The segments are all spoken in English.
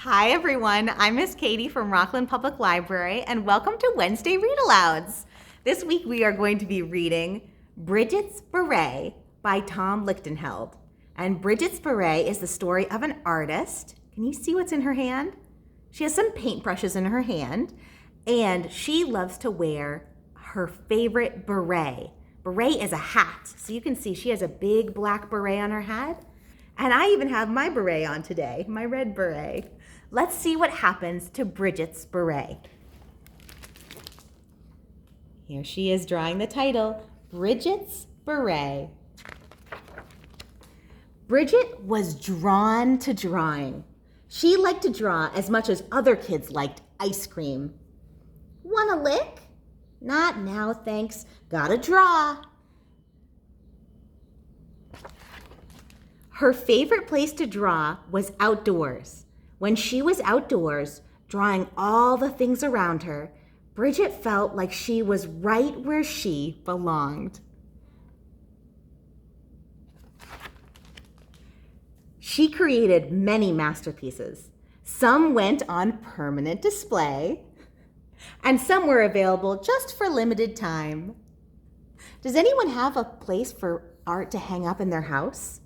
Hi everyone, I'm Miss Katie from Rockland Public Library and welcome to Wednesday Read Alouds. This week we are going to be reading Bridget's Beret by Tom Lichtenheld. And Bridget's Beret is the story of an artist. Can you see what's in her hand? She has some paintbrushes in her hand and she loves to wear her favorite beret. Beret is a hat, so you can see she has a big black beret on her head. And I even have my beret on today, my red beret. Let's see what happens to Bridget's beret. Here she is drawing the title, Bridget's Beret. Bridget was drawn to drawing. She liked to draw as much as other kids liked ice cream. Want a lick? Not now, thanks. Gotta draw. Her favorite place to draw was outdoors. When she was outdoors, drawing all the things around her, Bridget felt like she was right where she belonged. She created many masterpieces. Some went on permanent display, and some were available just for limited time. Does anyone have a place for art to hang up in their house?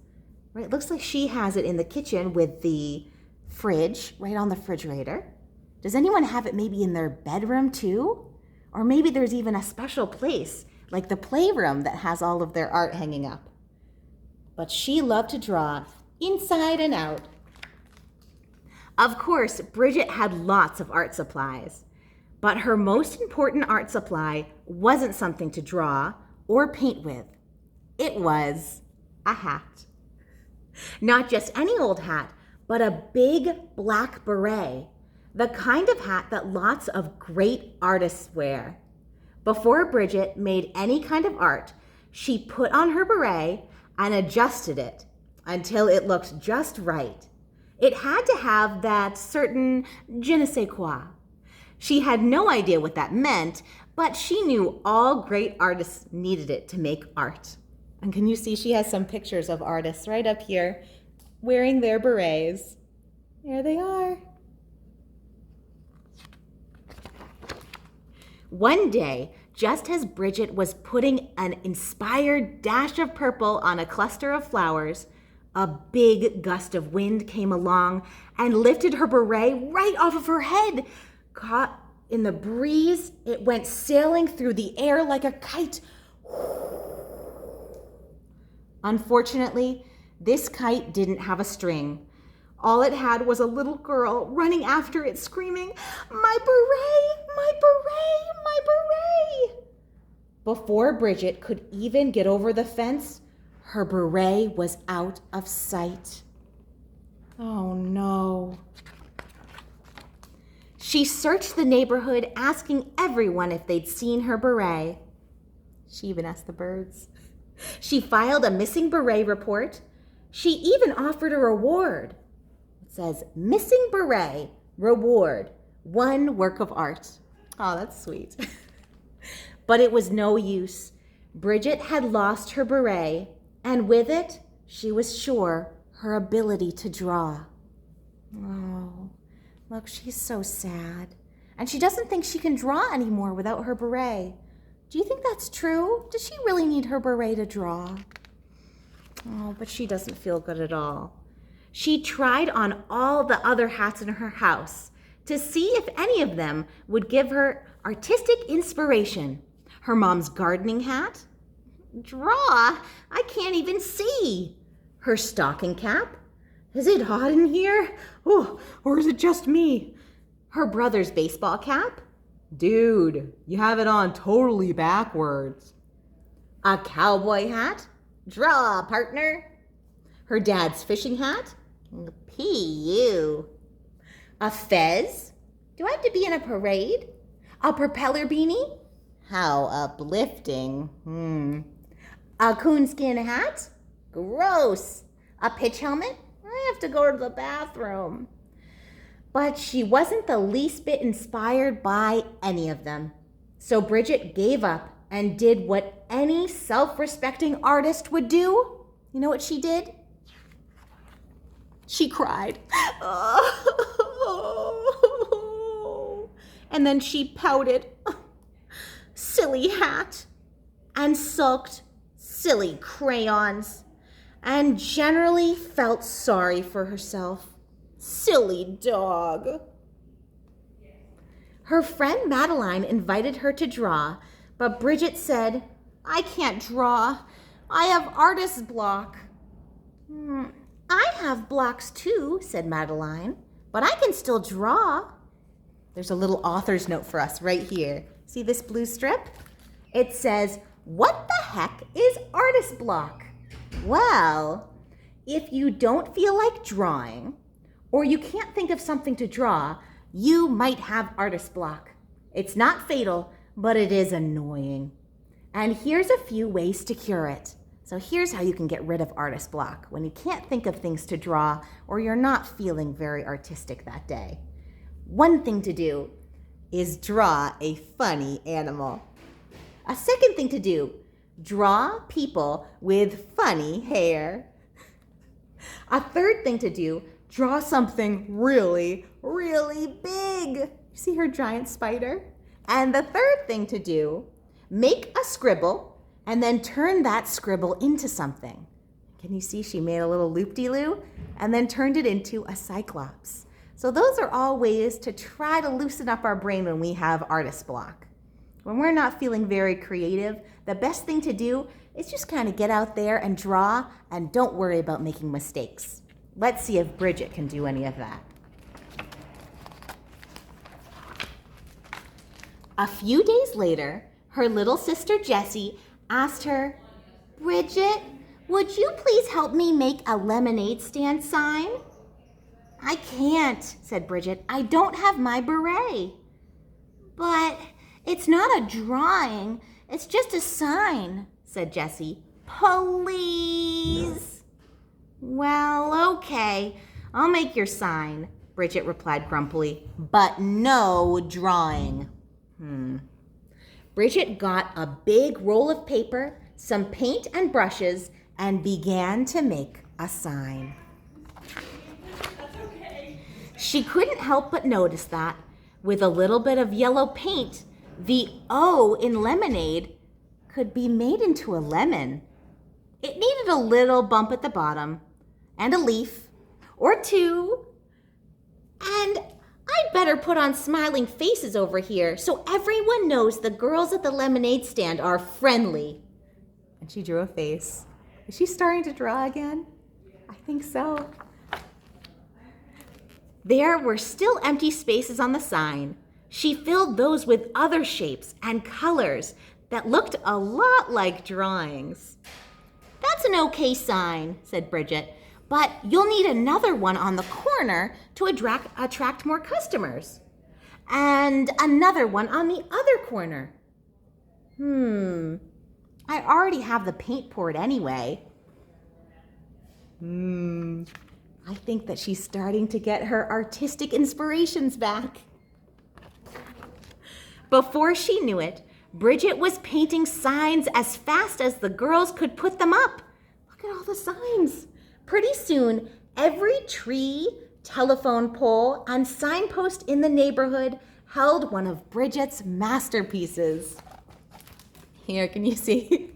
Right, it looks like she has it in the kitchen with the fridge right on the refrigerator. Does anyone have it maybe in their bedroom too? Or maybe there's even a special place like the playroom that has all of their art hanging up. But she loved to draw inside and out. Of course, Bridget had lots of art supplies, but her most important art supply wasn't something to draw or paint with. It was a hat. Not just any old hat, but a big black beret, the kind of hat that lots of great artists wear. Before Bridget made any kind of art, she put on her beret and adjusted it until it looked just right. It had to have that certain je ne sais quoi. She had no idea what that meant, but she knew all great artists needed it to make art. And can you see she has some pictures of artists right up here wearing their berets. There they are. One day, just as Bridget was putting an inspired dash of purple on a cluster of flowers, a big gust of wind came along and lifted her beret right off of her head. Caught in the breeze, it went sailing through the air like a kite. Unfortunately, this kite didn't have a string. All it had was a little girl running after it, screaming, "My beret! My beret! My beret!" Before Bridget could even get over the fence, her beret was out of sight. Oh no. She searched the neighborhood, asking everyone if they'd seen her beret. She even asked the birds. She filed a missing beret report. She even offered a reward. It says, "Missing beret, reward, 1 work of art." Oh, that's sweet. But it was no use. Bridget had lost her beret, and with it, she was sure her ability to draw. Oh, look, she's so sad. And she doesn't think she can draw anymore without her beret. Do you think that's true? Does she really need her beret to draw? Oh, but she doesn't feel good at all. She tried on all the other hats in her house to see if any of them would give her artistic inspiration. Her mom's gardening hat? Draw? I can't even see. Her stocking cap? Is it hot in here? Oh, or is it just me? Her brother's baseball cap? Dude, you have it on totally backwards. A cowboy hat? Draw, partner. Her dad's fishing hat? P.U. A fez? Do I have to be in a parade? A propeller beanie? How uplifting. A coonskin hat? Gross. A pitch helmet? I have to go to the bathroom. But she wasn't the least bit inspired by any of them. So Bridget gave up and did what any self-respecting artist would do. You know what she did? She cried. and then she pouted, silly hat, and sulked, silly crayons, and generally felt sorry for herself. Silly dog. Her friend Madeline invited her to draw, but Bridget said, I can't draw. I have artist's block. I have blocks too, said Madeline, but I can still draw. There's a little author's note for us right here. See this blue strip? It says, what the heck is artist block? Well, if you don't feel like drawing, or you can't think of something to draw, you might have artist block. It's not fatal, but it is annoying. And here's a few ways to cure it. So here's how you can get rid of artist block when you can't think of things to draw or you're not feeling very artistic that day. One thing to do is draw a funny animal. A second thing to do, draw people with funny hair. A third thing to do, draw something really, really big. You see her giant spider? And the third thing to do, make a scribble and then turn that scribble into something. Can you see she made a little loop-de-loo and then turned it into a cyclops? So those are all ways to try to loosen up our brain when we have artist block. When we're not feeling very creative, the best thing to do is just kind of get out there and draw and don't worry about making mistakes. Let's see if Bridget can do any of that. A few days later, her little sister Jessie asked her, Bridget, would you please help me make a lemonade stand sign? I can't, said Bridget. I don't have my beret. But it's not a drawing. It's just a sign, said Jessie. Please. Well, okay. I'll make your sign, Bridget replied grumpily. But no drawing. Bridget got a big roll of paper, some paint and brushes, and began to make a sign. That's okay. She couldn't help but notice that, with a little bit of yellow paint, the O in lemonade could be made into a lemon. It needed a little bump at the bottom, and a leaf, or two, and I'd better put on smiling faces over here so everyone knows the girls at the lemonade stand are friendly. And she drew a face. Is she starting to draw again? I think so. There were still empty spaces on the sign. She filled those with other shapes and colors that looked a lot like drawings. That's an okay sign, said Bridget. But you'll need another one on the corner to attract more customers. And another one on the other corner. I already have the paint poured anyway. I think that she's starting to get her artistic inspirations back. Before she knew it, Bridget was painting signs as fast as the girls could put them up. Look at all the signs. Pretty soon, every tree, telephone pole, and signpost in the neighborhood held one of Bridget's masterpieces. Here, can you see?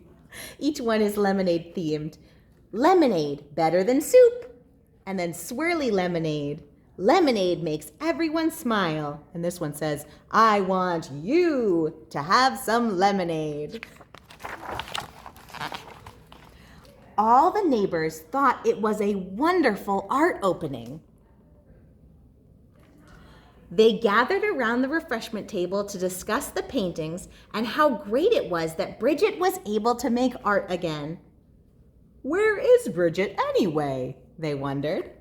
Each one is lemonade themed. Lemonade, better than soup. And then swirly lemonade. Lemonade makes everyone smile. And this one says, I want you to have some lemonade. All the neighbors thought it was a wonderful art opening. They gathered around the refreshment table to discuss the paintings and how great it was that Bridget was able to make art again. Where is Bridget anyway? They wondered.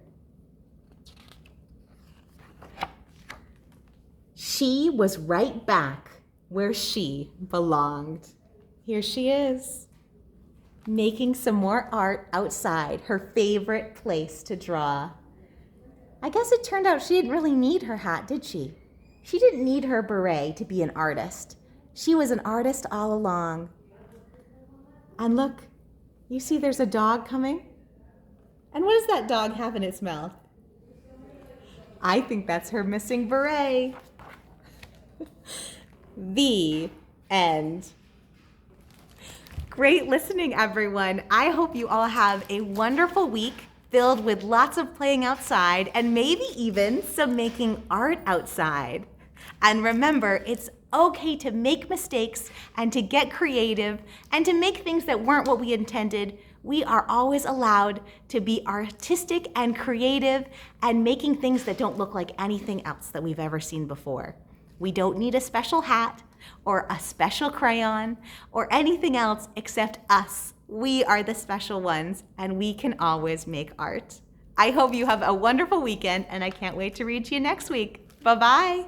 She was right back where she belonged. Here she is, making some more art outside, her favorite place to draw. I guess it turned out she didn't really need her hat, did she? She didn't need her beret to be an artist. She was an artist all along. And look, you see there's a dog coming? And what does that dog have in its mouth? I think that's her missing beret. The end. Great listening, everyone. I hope you all have a wonderful week filled with lots of playing outside and maybe even some making art outside. And remember, it's okay to make mistakes and to get creative and to make things that weren't what we intended. We are always allowed to be artistic and creative and making things that don't look like anything else that we've ever seen before. We don't need a special hat or a special crayon or anything else except us. We are the special ones, and we can always make art. I hope you have a wonderful weekend, and I can't wait to read to you next week. Bye-bye.